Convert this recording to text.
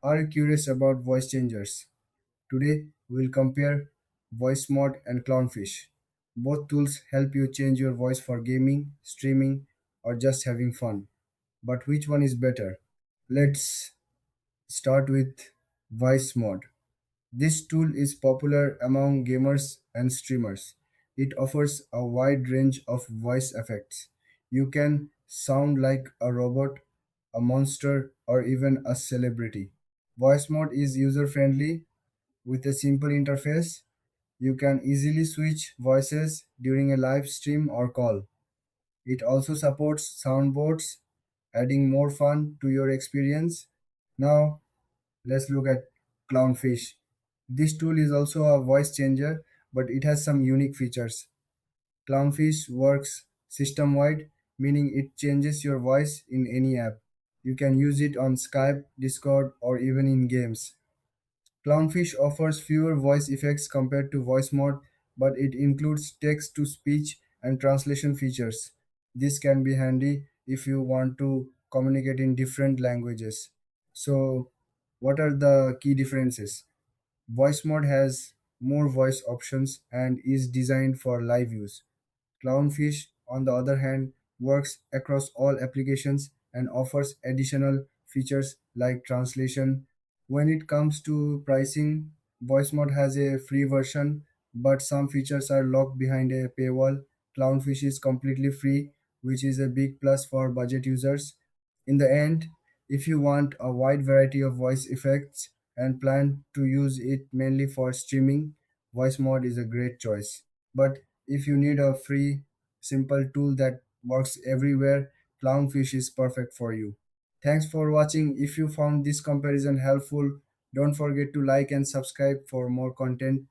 Are you curious about voice changers? Today we'll compare Voicemod and Clownfish. Both tools help you change your voice for gaming, streaming, or just having fun. But which one is better? Let's start with Voicemod. This tool is popular among gamers and streamers. It offers a wide range of voice effects. You can sound like a robot, a monster, or even a celebrity. Voice mode is user friendly with a simple interface. You can easily switch voices during a live stream or call. It also supports soundboards, adding more fun to your experience. Now, let's look at Clownfish. This tool is also a voice changer, but it has some unique features. Clownfish works system wide, meaning it changes your voice in any app. You can use it on Skype, Discord, or even in games. Clownfish offers fewer voice effects compared to voice mode, but it includes text to speech and translation features. This can be handy if you want to communicate in different languages. So, what are the key differences? Voice mode has more voice options and is designed for live use. Clownfish, on the other hand, works across all applications and offers additional features like translation. When it comes to pricing, Voicemod has a free version, but some features are locked behind a paywall. Clownfish is completely free, which is a big plus for budget users. In the end, if you want a wide variety of voice effects and plan to use it mainly for streaming, Voicemod is a great choice. But if you need a free, simple tool that works everywhere, Clownfish is perfect for you. Thanks for watching. If you found this comparison helpful, don't forget to like and subscribe for more content.